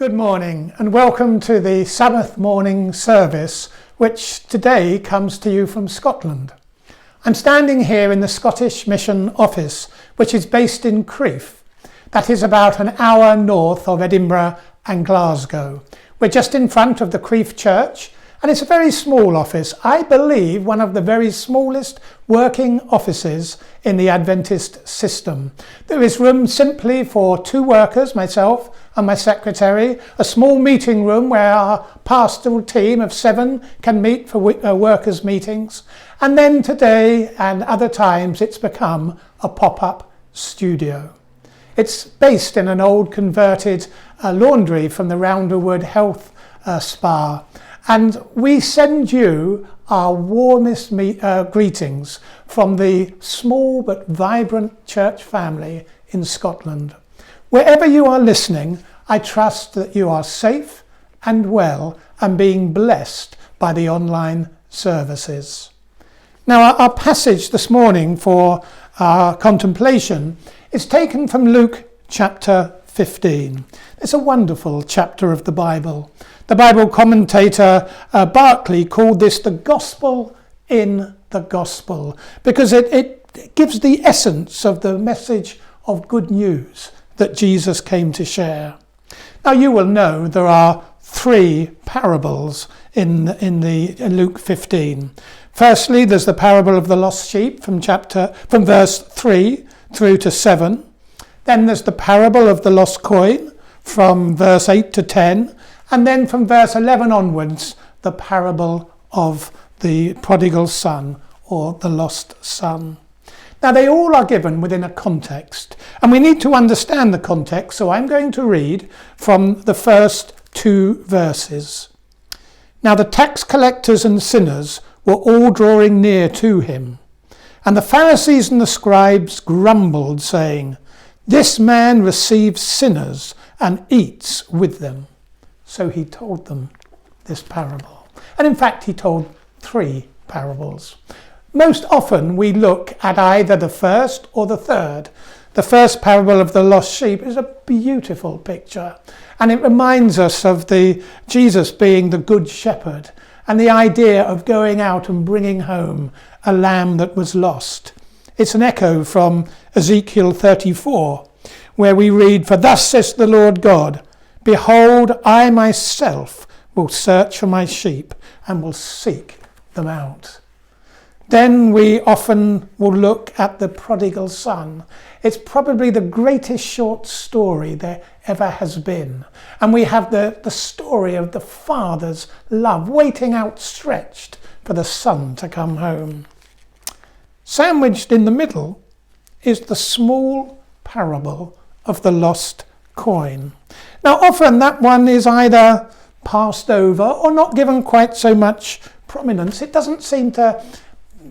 Good morning and welcome to the Sabbath morning service, which today comes to you from Scotland. I'm standing here in the Scottish Mission Office, which is based in Crieff. That is about an hour north of Edinburgh and Glasgow. We're just in front of the Crieff Church, and it's a very small office. I believe one of the very smallest working offices in the Adventist system. There is room simply for 2 workers, myself and my secretary, a small meeting room where our pastoral team of 7 can meet for workers' meetings. And then today and other times it's become a pop-up studio. It's based in an old converted laundry from the Rounderwood Health Spa. And we send you our warmest greetings from the small but vibrant church family in Scotland. Wherever you are listening, I trust that you are safe and well and being blessed by the online services. Now, our passage this morning for our contemplation is taken from Luke chapter 15. It's a wonderful chapter of the Bible. The Bible commentator Barclay called this the gospel in the gospel because it gives the essence of the message of good news that Jesus came to share. Now you will know there are 3 parables in Luke 15. Firstly, there's the parable of the lost sheep from verse 3 through to 7. Then there's the parable of the lost coin from verse 8 to 10. And then from verse 11 onwards, the parable of the prodigal son or the lost son. Now they all are given within a context, and we need to understand the context, so I'm going to read from the first 2 verses. Now the tax collectors and sinners were all drawing near to him, and the Pharisees and the scribes grumbled, saying, "This man receives sinners and eats with them." So he told them this parable. And in fact, he told 3 parables. Most often we look at either the first or the third. The first parable of the lost sheep is a beautiful picture, and it reminds us of Jesus being the good shepherd and the idea of going out and bringing home a lamb that was lost. It's an echo from Ezekiel 34, where we read, "For thus says the Lord God, Behold, I myself will search for my sheep and will seek them out." Then we often will look at the prodigal son. It's probably the greatest short story there ever has been. And we have the story of the father's love waiting outstretched for the son to come home. Sandwiched in the middle is the small parable of the lost coin. Now often that one is either passed over or not given quite so much prominence. It doesn't seem to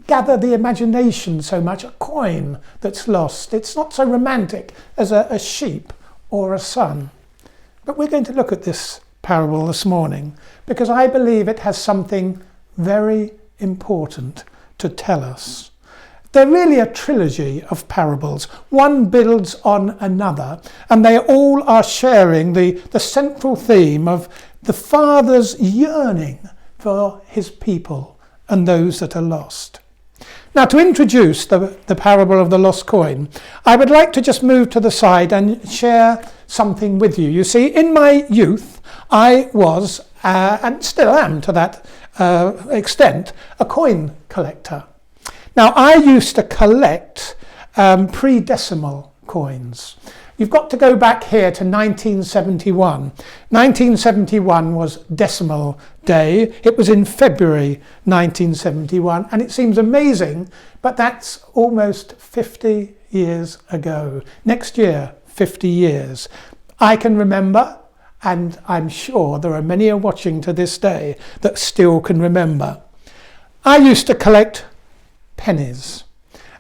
gather the imagination so much. A coin that's lost, it's not so romantic as a sheep or a son. But we're going to look at this parable this morning because I believe it has something very important to tell us. They're really a trilogy of parables. One builds on another, and they all are sharing the central theme of the Father's yearning for his people and those that are lost. Now, to introduce the parable of the lost coin, I would like to just move to the side and share something with you. You see, in my youth, I was, and still am to that extent, a coin collector. Now, I used to collect pre-decimal coins. You've got to go back here to 1971. 1971 was decimal day. It was in February 1971, and it seems amazing, but that's almost 50 years ago. Next year, 50 years. I can remember, and I'm sure there are many watching to this day that still can remember. I used to collect pennies,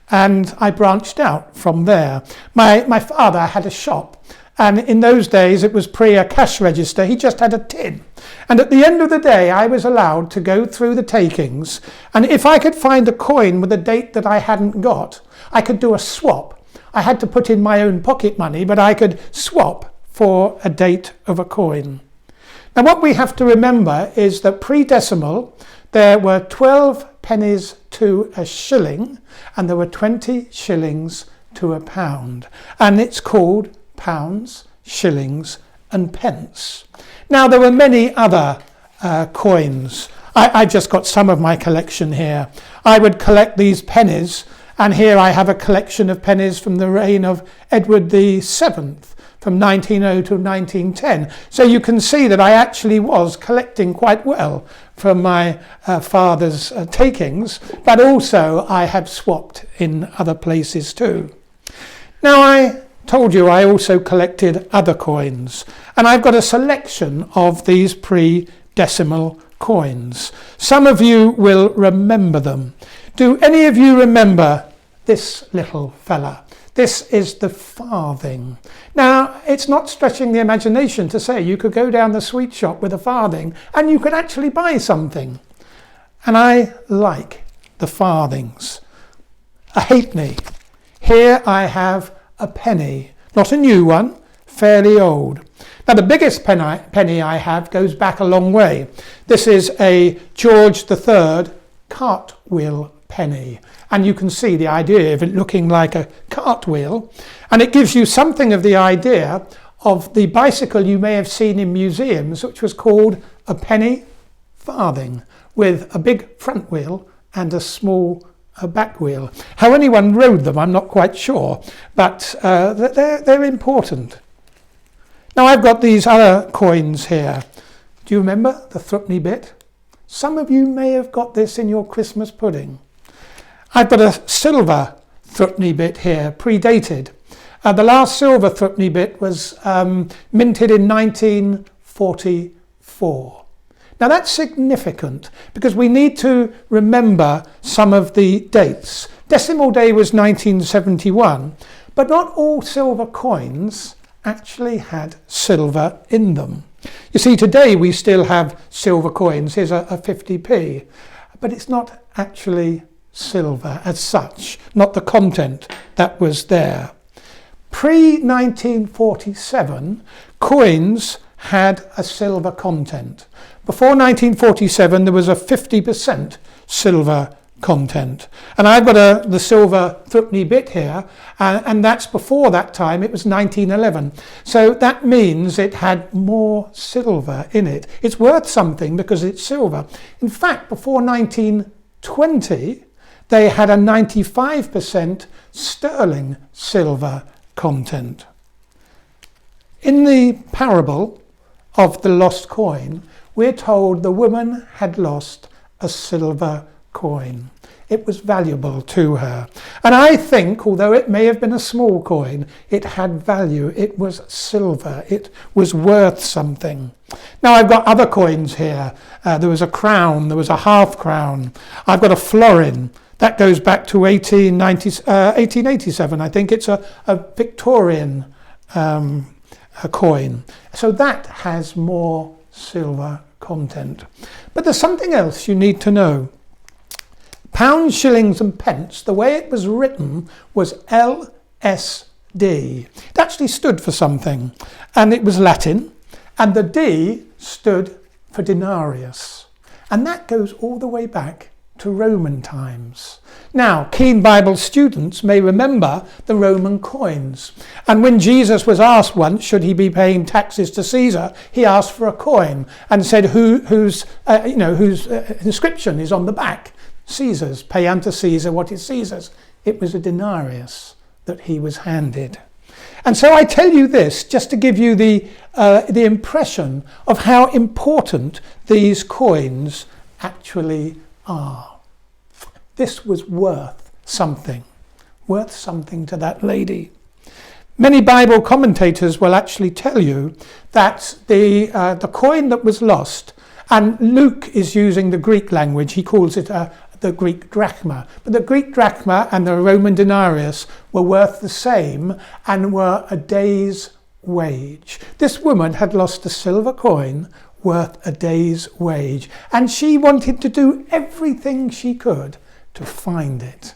and I branched out from there. My father had a shop, and in those days it was pre a cash register. He just had a tin, and at the end of the day I was allowed to go through the takings, and if I could find a coin with a date that I hadn't got, I could do a swap. I had to put in my own pocket money, but I could swap for a date of a coin. Now what we have to remember is that pre-decimal there were 12 pennies to a shilling and there were 20 shillings to a pound, and it's called pounds, shillings and pence. Now there were many other coins. I've just got some of my collection here. I would collect these pennies, and here I have a collection of pennies from the reign of Edward VII from 1900 to 1910. So you can see that I actually was collecting quite well from my father's takings, but also I have swapped in other places too. Now I told you I also collected other coins, and I've got a selection of these pre-decimal coins. Some of you will remember them. Do any of you remember this little fella? This is the farthing. Now, it's not stretching the imagination to say you could go down the sweet shop with a farthing and you could actually buy something. And I like the farthings. A halfpenny. Here I have a penny, not a new one, fairly old. Now the biggest penny I have goes back a long way. This is a George III cartwheel penny, and you can see the idea of it looking like a cartwheel, and it gives you something of the idea of the bicycle you may have seen in museums, which was called a penny farthing, with a big front wheel and a small back wheel. How anyone rode them I'm not quite sure, but they're important. Now I've got these other coins here. Do you remember the threepenny bit? Some of you may have got this in your Christmas pudding. I've got a silver threepenny bit here, predated. The last silver threepenny bit was minted in 1944. Now that's significant because we need to remember some of the dates. Decimal day was 1971, but not all silver coins actually had silver in them. You see, today we still have silver coins. Here's a 50p, but it's not actually silver as such, not the content that was there. Pre-1947, coins had a silver content. Before 1947, there was a 50% silver content. And I've got the silver threepenny bit here, and that's before that time. It was 1911. So that means it had more silver in it. It's worth something because it's silver. In fact, before 1920, they had a 95% sterling silver content. In the parable of the lost coin, we're told the woman had lost a silver coin. It was valuable to her. And I think, although it may have been a small coin, it had value. It was silver. It was worth something. Now I've got other coins here. There was a crown. There was a half crown. I've got a florin. That goes back to 1887. I think it's a Victorian a coin. So that has more silver content. But there's something else you need to know. Pounds, shillings and pence, the way it was written was LSD. It actually stood for something, and it was Latin, and the D stood for denarius. And that goes all the way back to Roman times. Now, keen Bible students may remember the Roman coins. And when Jesus was asked once, should he be paying taxes to Caesar, he asked for a coin and said, whose inscription is on the back? Caesar's. Pay unto Caesar what is Caesar's. It was a denarius that he was handed. And so I tell you this just to give you the impression of how important these coins actually are. This was worth something to that lady. Many Bible commentators will actually tell you that the coin that was lost, and Luke is using the Greek language, he calls it the Greek drachma. But the Greek drachma and the Roman denarius were worth the same and were a day's wage. This woman had lost a silver coin worth a day's wage, and she wanted to do everything she could to find it.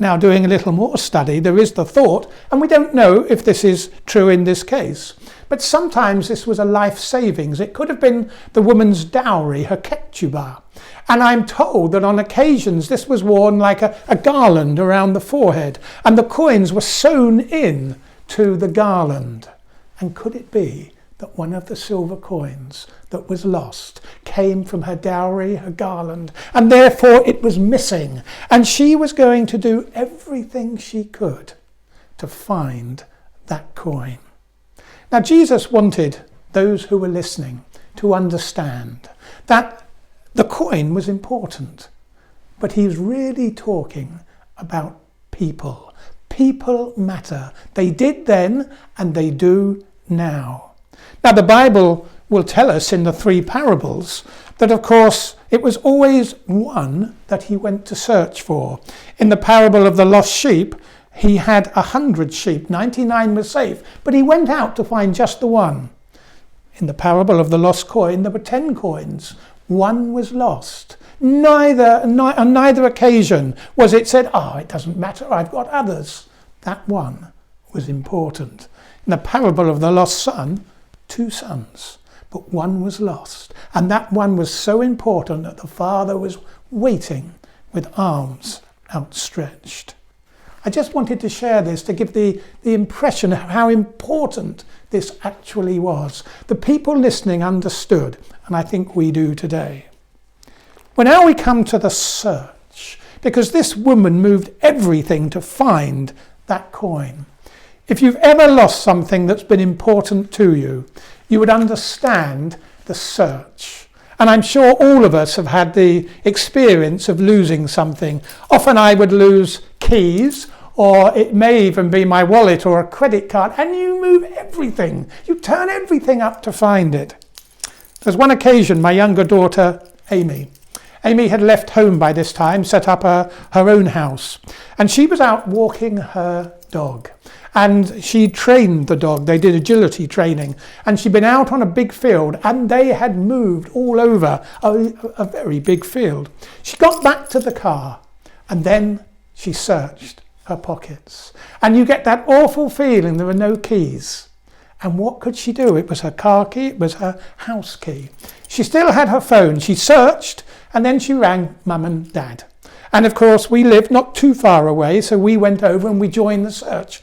Now, doing a little more study, there is the thought, and we don't know if this is true in this case, but sometimes this was a life savings. It could have been the woman's dowry, her ketubah. And I'm told that on occasions this was worn like a garland around the forehead, and the coins were sewn in to the garland. And could it be that one of the silver coins that was lost came from her dowry, her garland, and therefore it was missing, and she was going to do everything she could to find that coin? Now, Jesus wanted those who were listening to understand that the coin was important, but he's really talking about people. People matter. They did then and they do now. Now, the Bible will tell us in the 3 parables that, of course, it was always one that he went to search for. In the parable of the lost sheep, he had 100 sheep, 99 were safe, but he went out to find just the one. In the parable of the lost coin, there were 10 coins. One was lost. On neither occasion was it said, it doesn't matter, I've got others. That one was important. In the parable of the lost son, 2 sons, but one was lost. And that one was so important that the father was waiting with arms outstretched. I just wanted to share this to give the impression of how important this actually was. The people listening understood, and I think we do today. Well, now we come to the search, because this woman moved everything to find that coin. If you've ever lost something that's been important to you, you would understand the search. And I'm sure all of us have had the experience of losing something. Often I would lose keys, or it may even be my wallet or a credit card, and you move everything. You turn everything up to find it. There's one occasion, my younger daughter, Amy had left home by this time, set up her own house, and she was out walking her dog. And she trained the dog. They did agility training. And she'd been out on a big field, and they had moved all over a very big field. She got back to the car, and then she searched her pockets. And you get that awful feeling there were no keys. And what could she do? It was her car key, it was her house key. She still had her phone. She searched, and then she rang Mum and Dad. And of course, we lived not too far away, so we went over and we joined the search.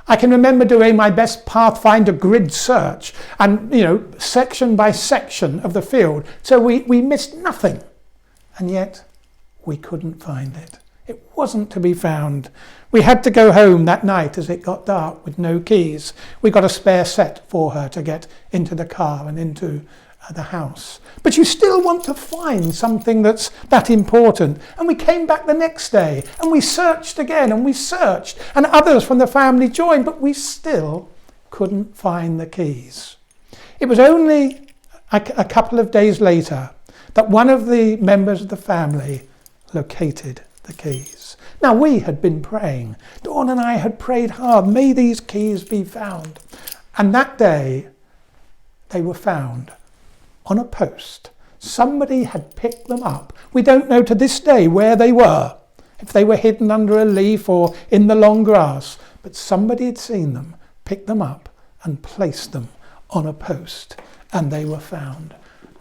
I can remember doing my best Pathfinder grid search, and section by section of the field, so we missed nothing, and yet we couldn't find it. It wasn't to be found. We had to go home that night as it got dark with no keys. We got a spare set for her to get into the car and into the house. But you still want to find something that's that important. And we came back the next day and we searched again and we searched, and others from the family joined, but we still couldn't find the keys. It was only a couple of days later that one of the members of the family located the keys. Now, we had been praying. Dawn and I had prayed hard. May these keys be found. And that day they were found on a post. Somebody had picked them up. We don't know to this day where they were, if they were hidden under a leaf or in the long grass, but somebody had seen them, picked them up and placed them on a post, and they were found.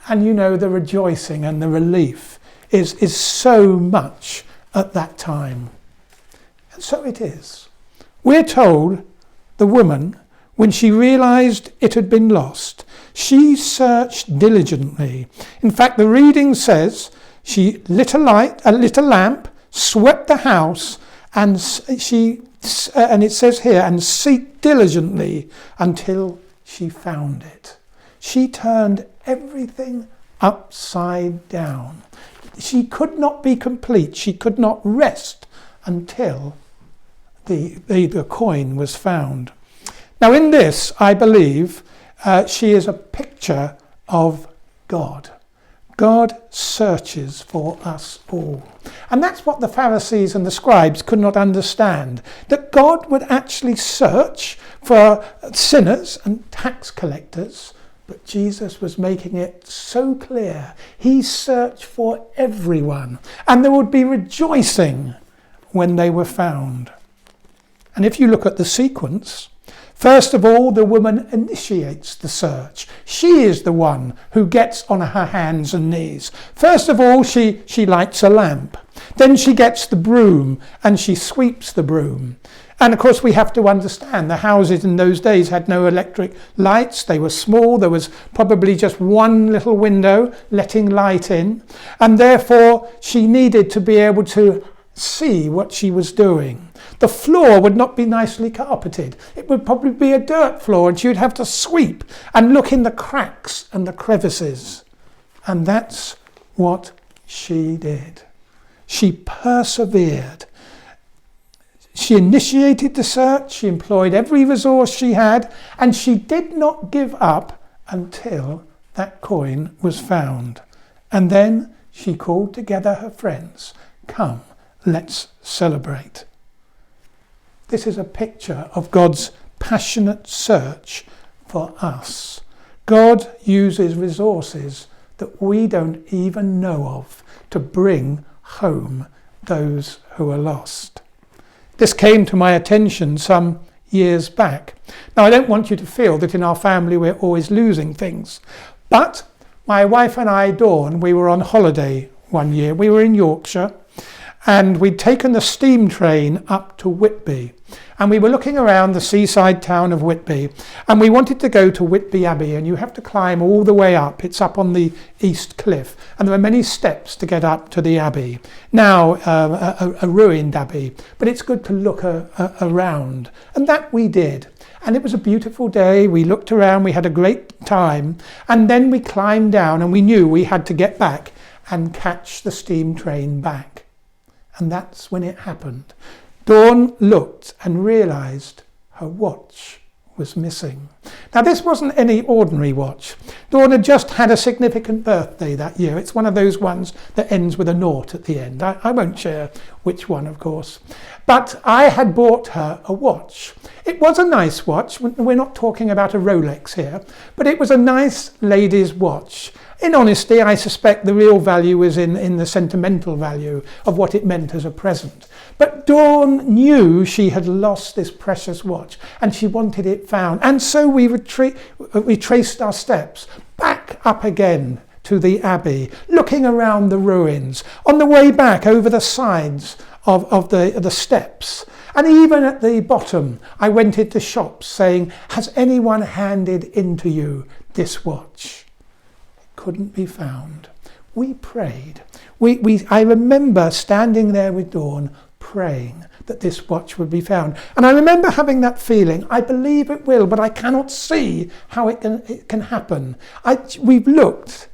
And the rejoicing and the relief is so much at that time. And so it is. We're told the woman, when she realised it had been lost, she searched diligently. In fact, the reading says she lit a lamp, swept the house, and it says here, and seeked diligently until she found it. She turned everything upside down. She could not be complete. She could not rest until the coin was found. Now, in this, I believe, she is a picture of God. God searches for us all. And that's what the Pharisees and the scribes could not understand, that God would actually search for sinners and tax collectors. But Jesus was making it so clear. He searched for everyone, and there would be rejoicing when they were found. And if you look at the sequence, first of all, the woman initiates the search. She is the one who gets on her hands and knees. First of all, she lights a lamp. Then she gets the broom and she sweeps the broom. And of course, we have to understand the houses in those days had no electric lights. They were small. There was probably just one little window letting light in. And therefore, she needed to be able to see what she was doing. The floor would not be nicely carpeted. It would probably be a dirt floor, and she would have to sweep and look in the cracks and the crevices. And that's what she did. She persevered. She initiated the search, she employed every resource she had, and she did not give up until that coin was found. And then she called together her friends. Come, let's celebrate. This is a picture of God's passionate search for us. God uses resources that we don't even know of to bring home those who are lost. This came to my attention some years back. Now, I don't want you to feel that in our family we're always losing things. But my wife and I, Dawn, we were on holiday one year. We were in Yorkshire and we'd taken the steam train up to Whitby. And we were looking around the seaside town of Whitby, and we wanted to go to Whitby Abbey, and you have to climb all the way up. It's up on the east cliff, and there are many steps to get up to the abbey. Now, a ruined abbey, but it's good to look around. And that we did. And it was a beautiful day. We looked around, we had a great time, and then we climbed down, and we knew we had to get back and catch the steam train back. And that's when it happened. Dawn looked and realised her watch was missing. Now, this wasn't any ordinary watch. Dawn had just had a significant birthday that year. It's one of those ones that ends with a naught at the end. I won't share which one, of course. But I had bought her a watch. It was a nice watch. We're not talking about a Rolex here, but it was a nice lady's watch. In honesty, I suspect the real value is in the sentimental value of what it meant as a present. But Dawn knew she had lost this precious watch and she wanted it found. And so we traced our steps back up again to the abbey, looking around the ruins, on the way back over the sides of the steps. And even at the bottom, I went into shops saying, has anyone handed into you this watch? Couldn't be found. We prayed. I remember standing there with Dawn praying that this watch would be found. And I remember having that feeling, I believe it will, but I cannot see how it can happen. We've looked,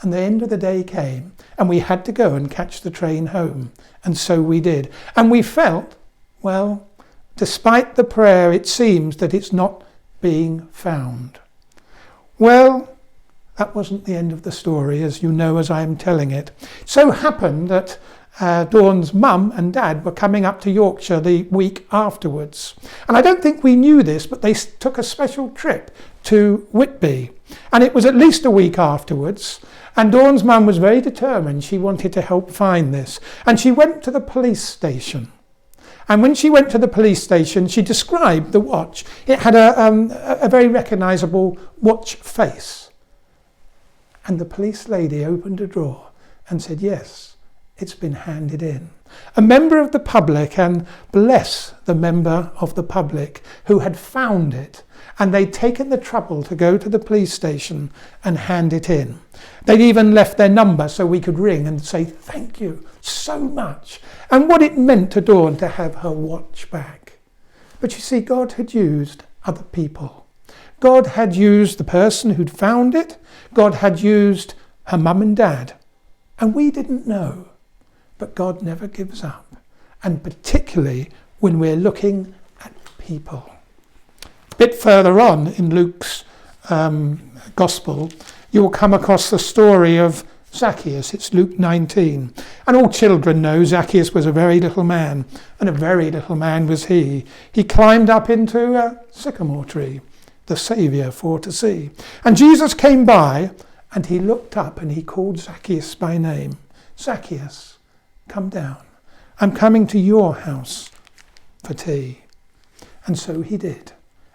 and the end of the day came, and we had to go and catch the train home. And so we did. And we felt, well, despite the prayer, it seems that it's not being found. Well, that wasn't the end of the story, as you know, as I am telling it. It so happened that Dawn's mum and dad were coming up to Yorkshire the week afterwards. And I don't think we knew this, but they took a special trip to Whitby. And it was at least a week afterwards. And Dawn's mum was very determined. She wanted to help find this. And she went to the police station. And when she went to the police station, she described the watch. It had a very recognisable watch face. And the police lady opened a drawer and said, yes, it's been handed in. A member of the public, and bless the member of the public who had found it, and they'd taken the trouble to go to the police station and hand it in. They'd even left their number so we could ring and say, thank you so much. And what it meant to Dawn to have her watch back. But you see, God had used other people. God had used the person who'd found it. God had used her mum and dad. And we didn't know. But God never gives up. And particularly when we're looking at people. A bit further on in Luke's Gospel, you'll come across the story of Zacchaeus. It's Luke 19. And all children know Zacchaeus was a very little man. And a very little man was he. He climbed up into a sycamore tree, the Saviour for to see. And Jesus came by and he looked up and he called Zacchaeus by name. Zacchaeus, come down. I'm coming to your house for tea. And so he did.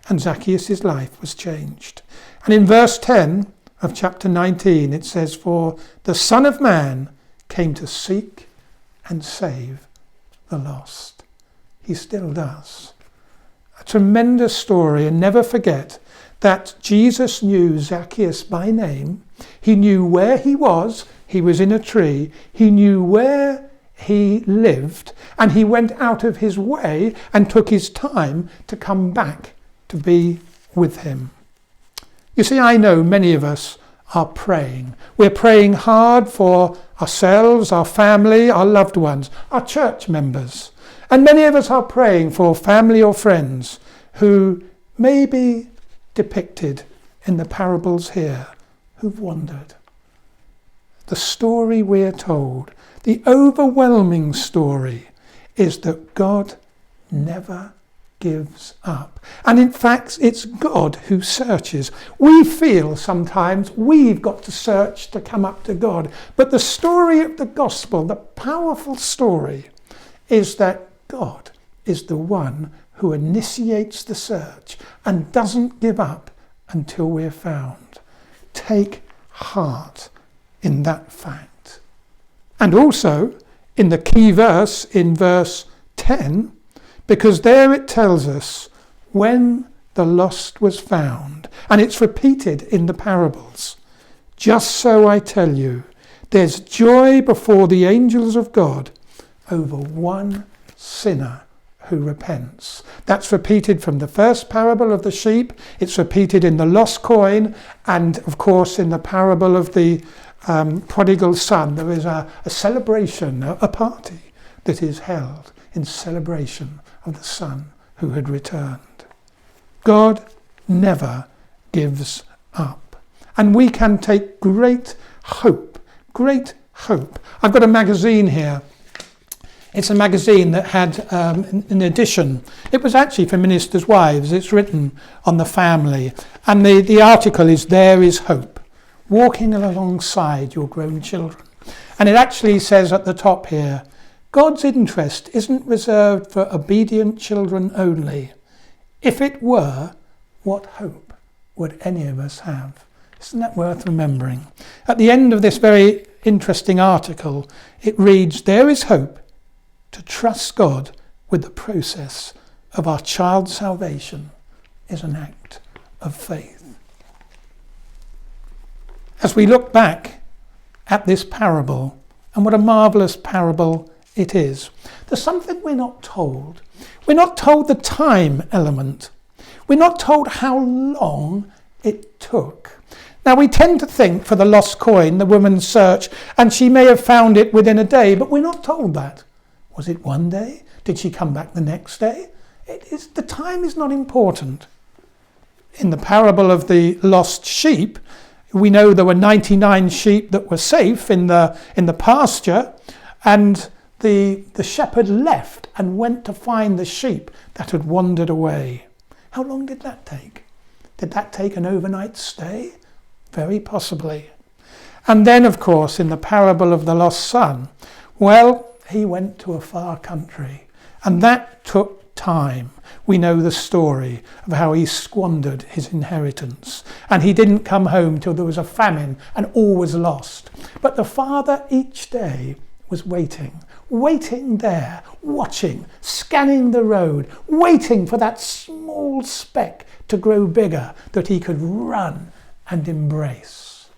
And Zacchaeus' life was changed. And in verse 10 of chapter 19, it says, "For the Son of Man came to seek and save the lost." He still does. A tremendous story. And never forget that Jesus knew Zacchaeus by name. He knew where he was. He was in a tree. He knew where he lived, and he went out of his way and took his time to come back to be with him. You see, I know many of us are praying. We're praying hard for ourselves, our family, our loved ones, our church members. And many of us are praying for family or friends who may be depicted in the parables here, who've wandered. The story we're told, the overwhelming story, is that God never gives up. And in fact, it's God who searches. We feel sometimes we've got to search to come up to God. But the story of the gospel, the powerful story, is that God is the one who initiates the search and doesn't give up until we're found. Take heart in that fact. And also in the key verse, in verse 10, because there it tells us when the lost was found, and it's repeated in the parables. Just so I tell you, there's joy before the angels of God over one sinner who repents. That's repeated from the first parable of the sheep. It's repeated in the lost coin, and of course in the parable of the prodigal son. There is a celebration, a party that is held in celebration of the son who had returned. God never gives up. And we can take great hope. I've got a magazine here. It's a magazine that had an edition. It was actually for ministers' wives. It's written on the family. And the article is "There is Hope, walking alongside your grown children." And it actually says at the top here, God's interest isn't reserved for obedient children only. If it were, what hope would any of us have? Isn't that worth remembering? At the end of this very interesting article, it reads, "There is hope to trust God with the process of our child's salvation is an act of faith." As we look back at this parable, and what a marvellous parable it is, there's something we're not told. We're not told the time element. We're not told how long it took. Now, we tend to think for the lost coin, the woman's search, and she may have found it within a day, but we're not told that. Was it one day? Did she come back the next day? The time is not important. In the parable of the lost sheep, we know there were 99 sheep that were safe in the pasture, and the shepherd left and went to find the sheep that had wandered away. How long did that take? Did that take an overnight stay? Very possibly. And then, of course, in the parable of the lost son, well, he went to a far country, and that took time. We know the story of how he squandered his inheritance, and he didn't come home till there was a famine and all was lost. But the father each day was waiting there, watching, scanning the road, waiting for that small speck to grow bigger that he could run and embrace.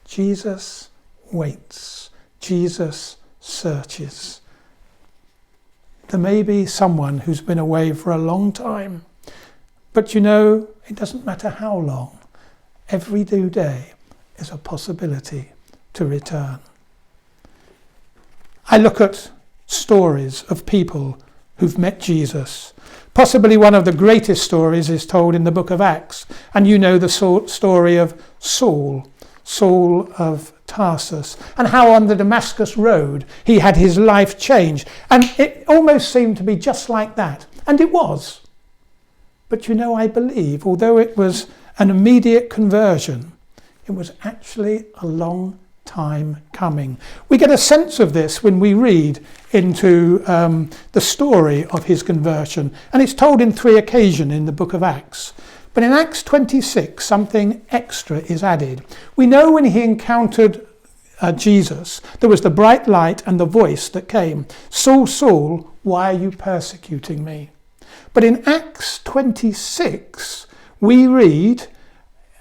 Jesus waits. Jesus searches. There may be someone who's been away for a long time, but you know, it doesn't matter how long. Every new day is a possibility to return. I look at stories of people who've met Jesus. Possibly one of the greatest stories is told in the book of Acts, and you know the story of Saul of Tarsus, and how on the Damascus road he had his life changed, and it almost seemed to be just like that, and it was. But you know, I believe, although it was an immediate conversion, it was actually a long time coming. We get a sense of this when we read into the story of his conversion, and it's told in 3 occasions in the book of Acts. But in Acts 26, something extra is added. We know when he encountered Jesus, there was the bright light and the voice that came, "Saul, Saul, why are you persecuting me?" But in Acts 26, we read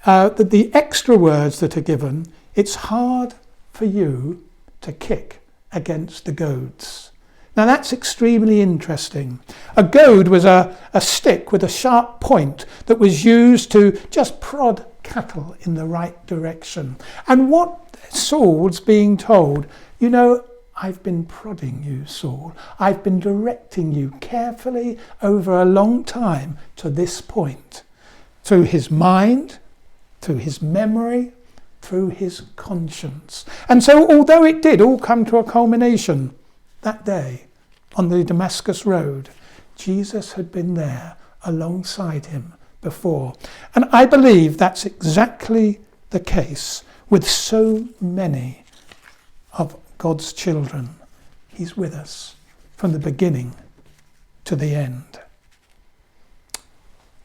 that the extra words that are given, "It's hard for you to kick against the goads." Now that's extremely interesting. A goad was a stick with a sharp point that was used to just prod cattle in the right direction. And what Saul's being told, you know, I've been prodding you, Saul. I've been directing you carefully over a long time to this point. Through his mind, through his memory, through his conscience. And so although it did all come to a culmination that day on the Damascus road, Jesus had been there alongside him before. And I believe that's exactly the case with so many of God's children. He's with us from the beginning to the end.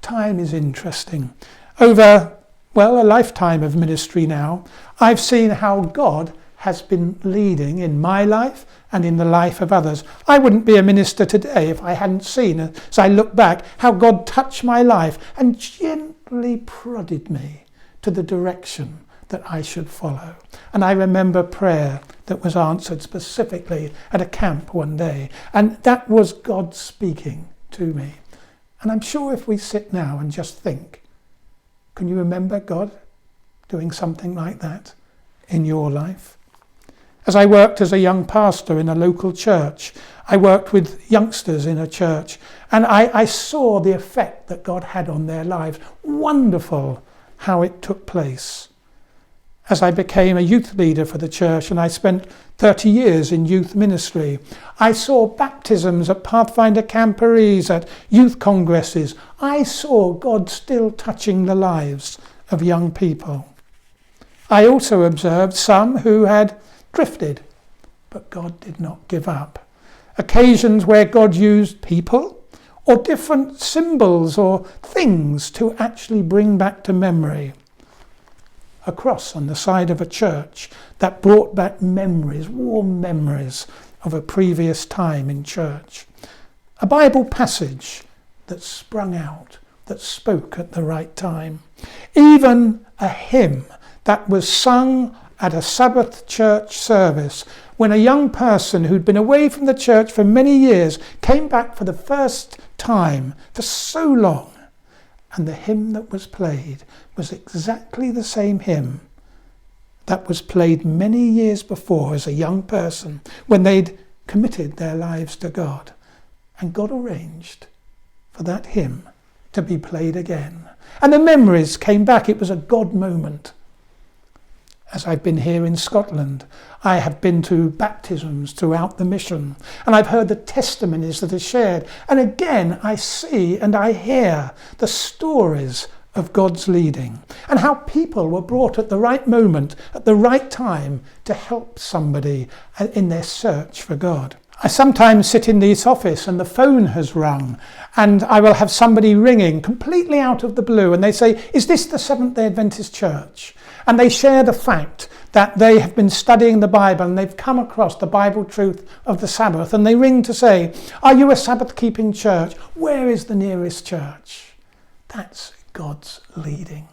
Time is interesting. Over, a lifetime of ministry now, I've seen how God has been leading in my life and in the life of others. I wouldn't be a minister today if I hadn't seen, as I look back, how God touched my life and gently prodded me to the direction that I should follow. And I remember prayer that was answered specifically at a camp one day, and that was God speaking to me. And I'm sure if we sit now and just think, can you remember God doing something like that in your life? As I worked as a young pastor in a local church, I worked with youngsters in a church, and I saw the effect that God had on their lives. Wonderful how it took place. As I became a youth leader for the church, and I spent 30 years in youth ministry, I saw baptisms at Pathfinder camporees, at youth congresses. I saw God still touching the lives of young people. I also observed some who had drifted, but God did not give up. Occasions where God used people or different symbols or things to actually bring back to memory. A cross on the side of a church that brought back memories, warm memories of a previous time in church. A Bible passage that sprung out, that spoke at the right time. Even a hymn that was sung at a Sabbath church service when a young person who'd been away from the church for many years came back for the first time for so long. And the hymn that was played was exactly the same hymn that was played many years before as a young person when they'd committed their lives to God. And God arranged for that hymn to be played again. And the memories came back. It was a God moment. As I've been here in Scotland, I have been to baptisms throughout the mission, and I've heard the testimonies that are shared. And again, I see and I hear the stories of God's leading and how people were brought at the right moment, at the right time to help somebody in their search for God. I sometimes sit in this office and the phone has rung, and I will have somebody ringing completely out of the blue, and they say, "Is this the Seventh-day Adventist Church?" And they share the fact that they have been studying the Bible and they've come across the Bible truth of the Sabbath, and they ring to say, "Are you a Sabbath-keeping church? Where is the nearest church?" That's God's leading.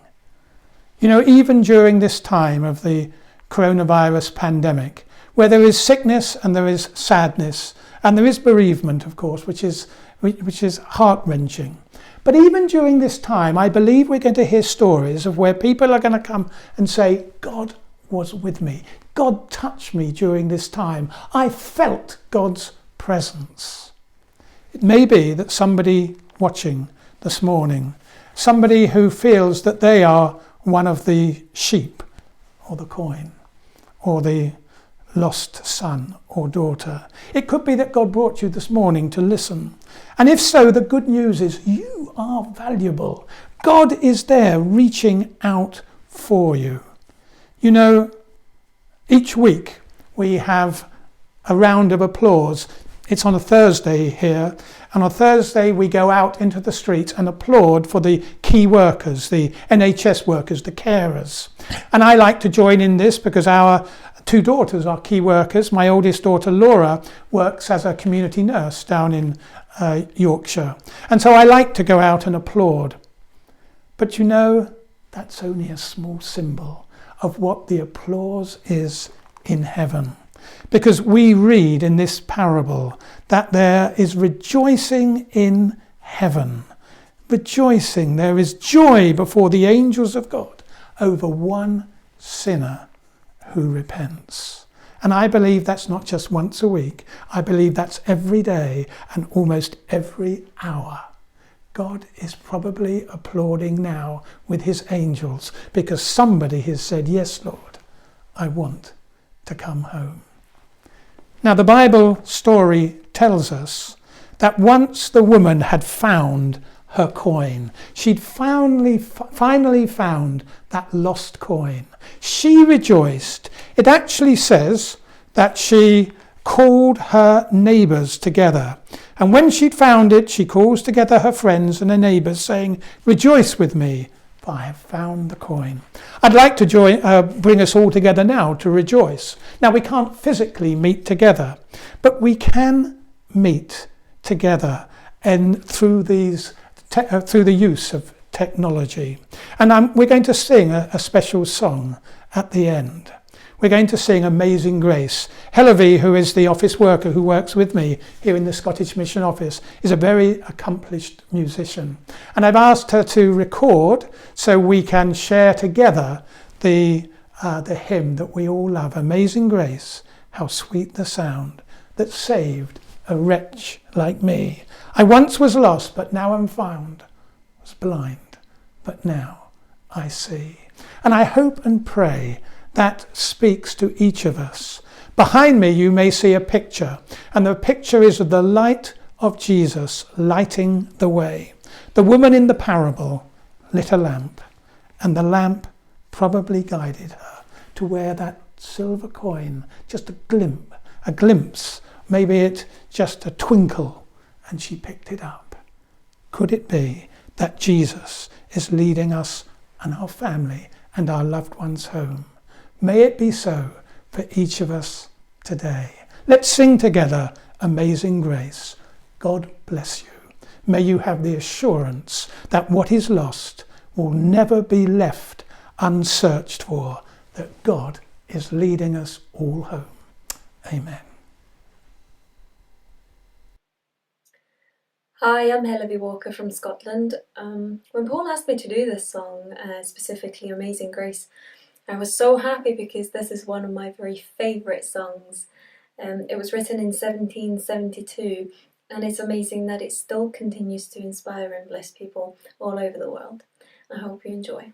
You know, even during this time of the coronavirus pandemic, where there is sickness and there is sadness and there is bereavement, of course, which is heart-wrenching. But even during this time, I believe we're going to hear stories of where people are going to come and say, God was with me. God touched me during this time. I felt God's presence. It may be that somebody watching this morning, somebody who feels that they are one of the sheep or the coin or the lost son or daughter. It could be that God brought you this morning to listen. And if so, the good news is you are valuable. God is there reaching out for you. You know, Each week we have a round of applause. It's on a Thursday here, and on Thursday we go out into the streets and applaud for the key workers, the NHS workers, the carers. And I like to join in this because our two daughters are key workers. My oldest daughter Laura works as a community nurse down in Yorkshire, and so I like to go out and applaud. But you know, that's only a small symbol of what the applause is in heaven. Because we read in this parable that there is rejoicing in heaven. Rejoicing, there is joy before the angels of God over one sinner who repents. And I believe that's not just once a week. I believe that's every day and almost every hour. God is probably applauding now with his angels because somebody has said, yes, Lord, I want to come home. Now, the Bible story tells us that once the woman had found her coin, she'd finally found that lost coin. She rejoiced. It actually says that she called her neighbours together. And when she'd found it, she calls together her friends and her neighbours, saying, rejoice with me, for I have found the coin. I'd like to bring us all together now to rejoice. Now, we can't physically meet together, but we can meet together and through the use of technology. And we're going to sing a special song at the end. We're going to sing Amazing Grace. Hellevi, who is the office worker who works with me here in the Scottish Mission Office, is a very accomplished musician. And I've asked her to record so we can share together the hymn that we all love, Amazing Grace, how sweet the sound that saved a wretch like me. I once was lost, but now am found, was blind, but now I see. And I hope and pray that speaks to each of us. Behind me you may see a picture, and the picture is of the light of Jesus lighting the way. The woman in the parable lit a lamp, and the lamp probably guided her to where that silver coin, just a glimpse, maybe it just a twinkle, and she picked it up. Could it be that Jesus is leading us and our family and our loved ones home? May it be so for each of us today. Let's sing together Amazing Grace. God bless you. May you have the assurance that what is lost will never be left unsearched for, that God is leading us all home. Amen. Hi, I'm Hellevi Walker from Scotland. When Paul asked me to do this song, specifically Amazing Grace, I was so happy because this is one of my very favourite songs. It was written in 1772, and it's amazing that it still continues to inspire and bless people all over the world. I hope you enjoy.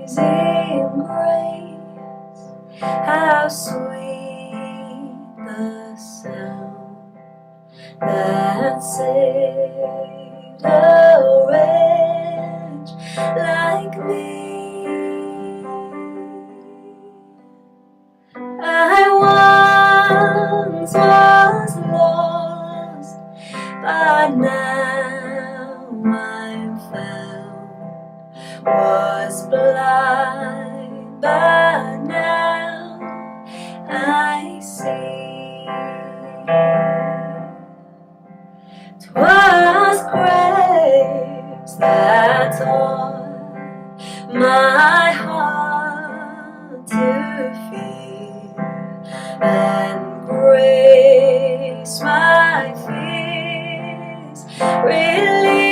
Amazing grace, how sweet the sound that saved a wretch like me. I once was lost, but now I'm found. Was blind, but now I see. 'Twas grace that taught my heart to fear, and grace my fears relieved.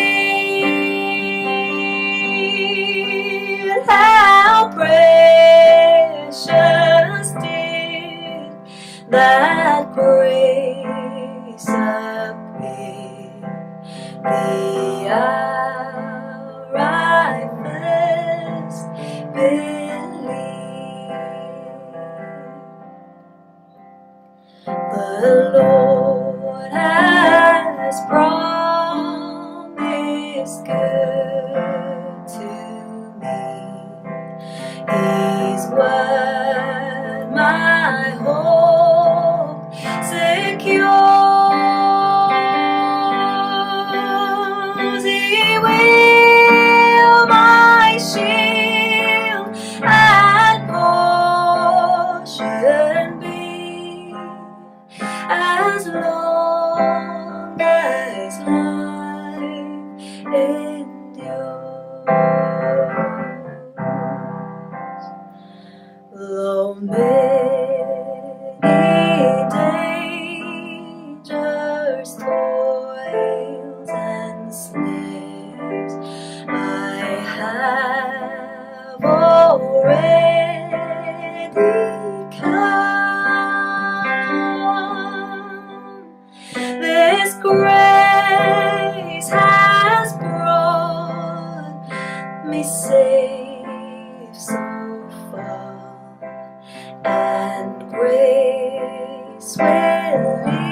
How precious did that grace appear the hour I first believed. The Lord has promised good to me. His word my hope secures. He will my shield and portion be, as long as life endures. Though many dangers, toils, and snares I have already come, this grace has brought me safe so far, and grace will lead